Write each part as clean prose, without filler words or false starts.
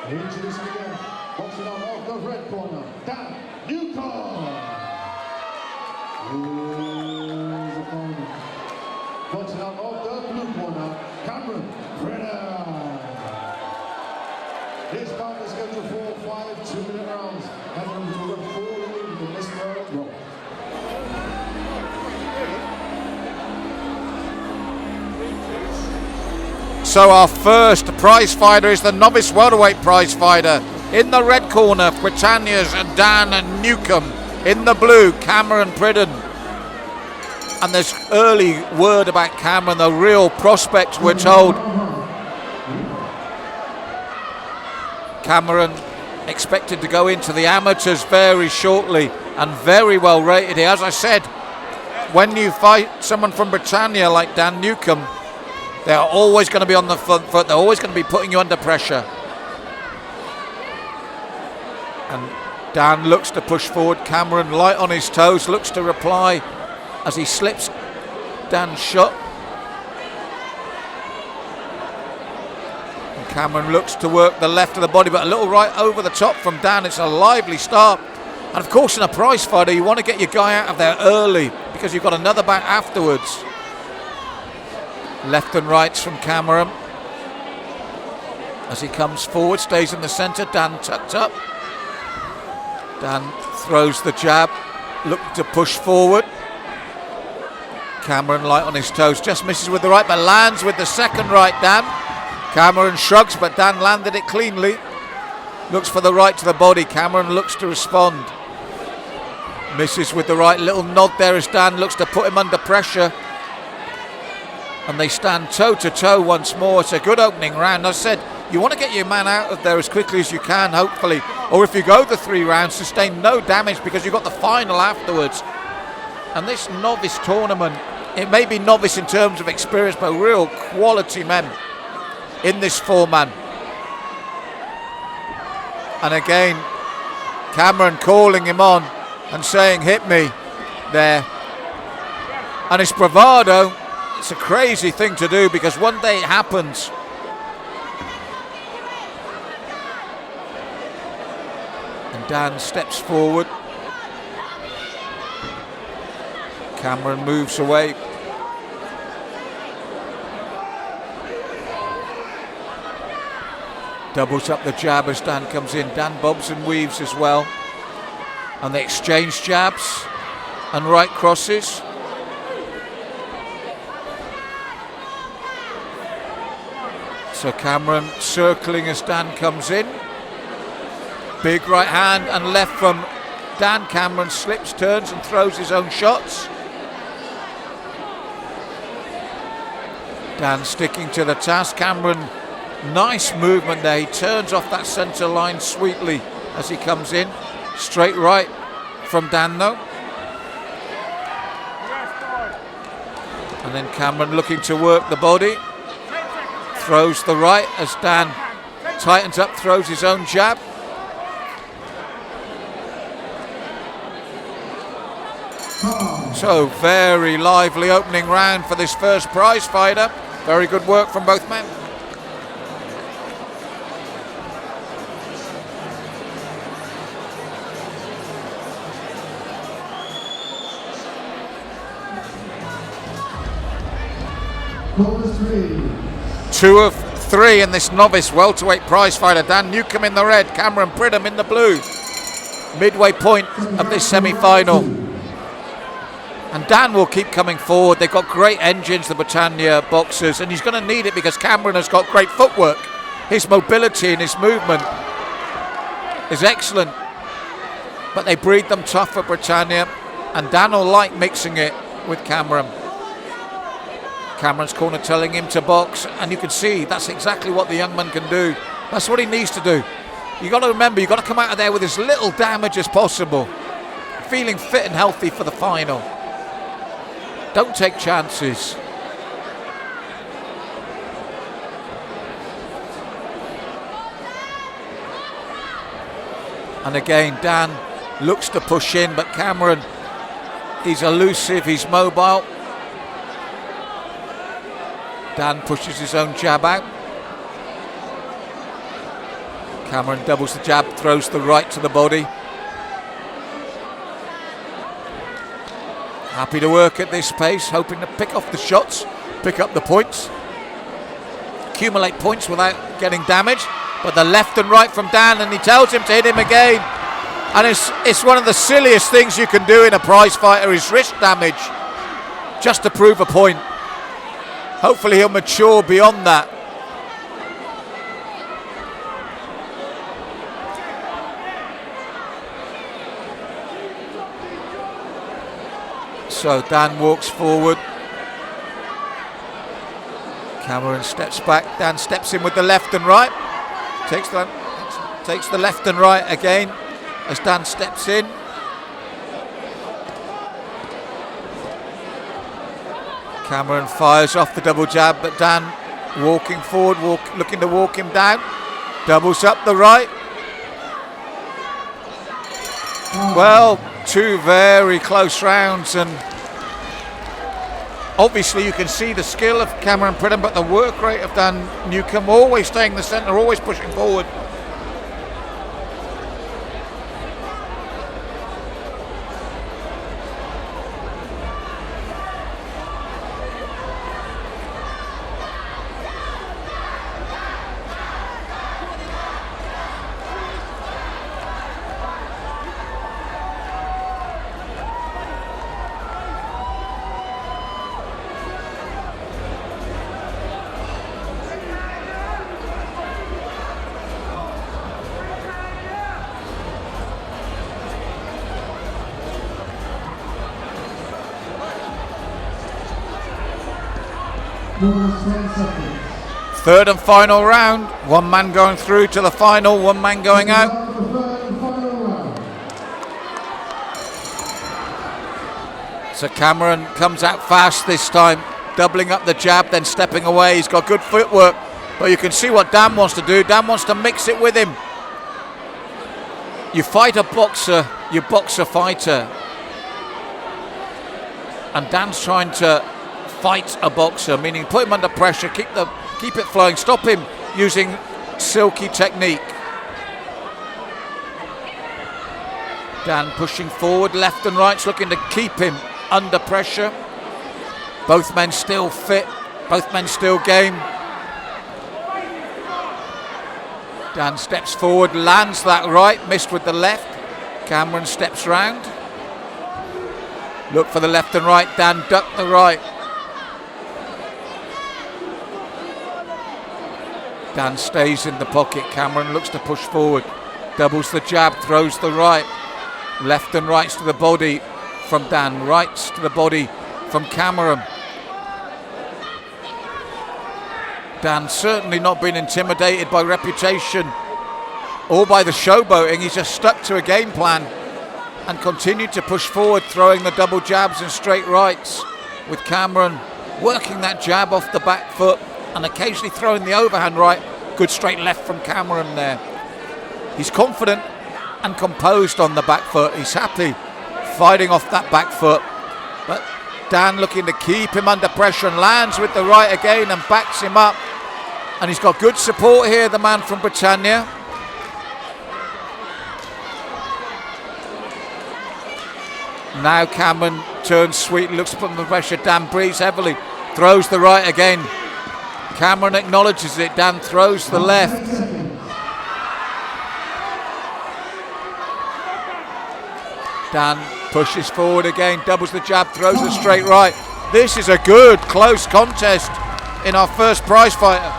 Introducing again, boxing out of the red corner, Dan Newcome. His opponent. Boxing out of the blue corner, Pridham. This bout is scheduled for 5 2-minute rounds, and we will 4 in this third round. So our first prize fighter is the novice welterweight prize fighter. In the red corner, Britannia's Dan Newcome. In the blue, Pridham. And there's early word about Cameron, the real prospect, we're told. Cameron expected to go into the amateurs very shortly and very well rated here. As I said, when you fight someone from Britannia like Dan Newcome, they're always going to be on the front foot. They're always going to be putting you under pressure. And Dan looks to push forward. Cameron light on his toes, looks to reply as he slips Dan's shot. And Cameron looks to work the left of the body, but a little right over the top from Dan. It's a lively start. And of course, in a prize fighter, you want to get your guy out of there early because you've got another bout afterwards. Left and rights from Cameron. As he comes forward, stays in the centre. Dan tucked up. Dan throws the jab, looking to push forward. Cameron light on his toes, just misses with the right, but lands with the second right, Dan. Cameron shrugs, but Dan landed it cleanly. Looks for the right to the body. Cameron looks to respond. Misses with the right, little nod there as Dan looks to put him under pressure. And they stand toe-to-toe once more. It's a good opening round. As I said, you want to get your man out of there as quickly as you can, hopefully. Or if you go the 3 rounds, sustain no damage because you've got the final afterwards. And this novice tournament, it may be novice in terms of experience, but real quality men in this 4-man. And again, Cameron calling him on and saying, hit me there. And his bravado, it's a crazy thing to do because one day it happens. And Dan steps forward. Cameron moves away. Doubles up the jab as Dan comes in. Dan bobs and weaves as well. And they exchange jabs and right crosses. So Cameron circling as Dan comes in. Big right hand and left from Dan. Cameron slips, turns and throws his own shots. Dan sticking to the task. Cameron, nice movement there. He turns off that centre line sweetly as he comes in. Straight right from Dan though. And then Cameron looking to work the body. Throws the right as Dan tightens up, throws his own jab. So very lively opening round for this first prize fighter. Very good work from both men. Bonus 3. 2 of 3 in this novice welterweight prize fighter. Dan Newcome in the red, Pridham in the blue. Midway point of this semi-final. And Dan will keep coming forward. They've got great engines, the Britannia boxers, and he's going to need it because Cameron has got great footwork. His mobility and his movement is excellent. But they breed them tough for Britannia, and Dan will like mixing it with Cameron. Cameron's corner telling him to box, and you can see that's exactly what the young man can do. That's what he needs to do. You've got to remember, you've got to come out of there with as little damage as possible, feeling fit and healthy for the final. Don't take chances. And again, Dan looks to push in, but Cameron, he's elusive, he's mobile. Dan pushes his own jab out. Cameron doubles the jab, throws the right to the body. Happy to work at this pace, hoping to pick off the shots, pick up the points, accumulate points without getting damaged. But the left and right from Dan, and he tells him to hit him again. And it's one of the silliest things you can do in a prize fighter is wrist damage, just to prove a point. Hopefully he'll mature beyond that. So Dan walks forward. Cameron steps back. Dan steps in with the left and right. Takes the left and right again as Dan steps in. Cameron fires off the double jab, but Dan walking forward, looking to walk him down. Doubles up the right. Well, two very close rounds, and obviously you can see the skill of Cameron Pridham, but the work rate of Dan Newcome, always staying in the centre, always pushing forward. Third and final round. One man going through to the final, one man going out. So Cameron comes out fast this time, doubling up the jab, then stepping away. He's got good footwork, but you can see what Dan wants to do. Dan wants to mix it with him. You fight a boxer, you box a fighter. And Dan's trying to fight a boxer, meaning put him under pressure, keep it flowing, stop him using silky technique. Dan pushing forward, left and right, looking to keep him under pressure. Both men still fit, both men still game. Dan steps forward, lands that right, missed with the left. Cameron steps round. Look for the left and right, Dan ducked the right. Dan stays in the pocket. Cameron looks to push forward. Doubles the jab, throws the right. Left and rights to the body from Dan. Rights to the body from Cameron. Dan certainly not been intimidated by reputation or by the showboating. He's just stuck to a game plan and continued to push forward, throwing the double jabs and straight rights, with Cameron working that jab off the back foot and occasionally throwing the overhand right. Good straight left from Cameron there. He's confident and composed on the back foot. He's happy fighting off that back foot. But Dan looking to keep him under pressure and lands with the right again and backs him up. And he's got good support here, the man from Britannia. Now Cameron turns sweet, looks to put the pressure. Dan breathes heavily, throws the right again. Cameron acknowledges it. Dan throws the left. Dan pushes forward again, doubles the jab, throws the straight right. This is a good, close contest in our first prize fighter.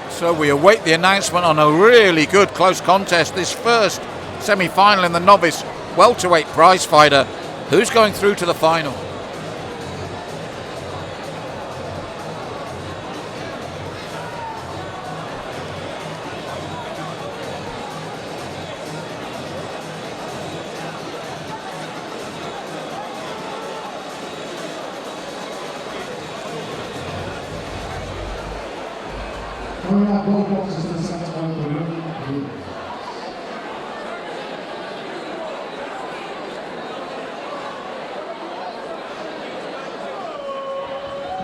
So we await the announcement on a really good close contest, this first semi-final in the novice welterweight prize fighter. Who's going through to the final? Coming out, both boxes to the centre of the ring.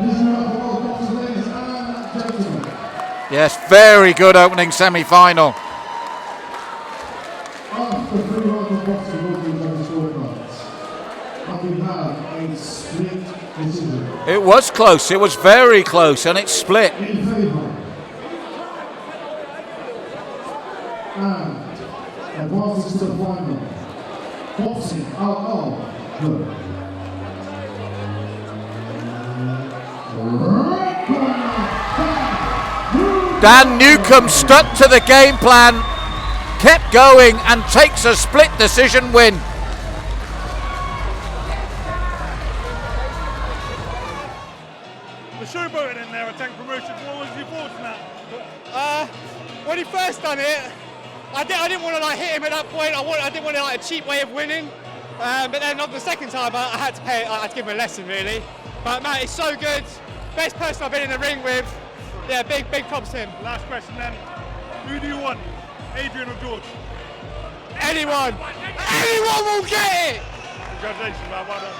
Listen up for both boxes, ladies and gentlemen. Yes, very good opening semi-final. After 3 rounds of boxing, both teams have the scorecards. And we have a split decision. It was close, it was very close, and it's split. In favour. And advances to the final. Boxing out of the Dan Newcome stuck to the game plan, kept going and takes a split decision win. The showboating in there at Tank Promotions, what was your thoughts on that? When he first done it, I didn't want to like hit him at that point. I didn't want to like a cheap way of winning. But then on the second time, I had to pay. I had to give him a lesson really. But man, it's so good. Best person I've been in the ring with. Yeah, big props to him. Last question then, who do you want, Adrian or George? Anyone will get it. Congratulations, man, well done.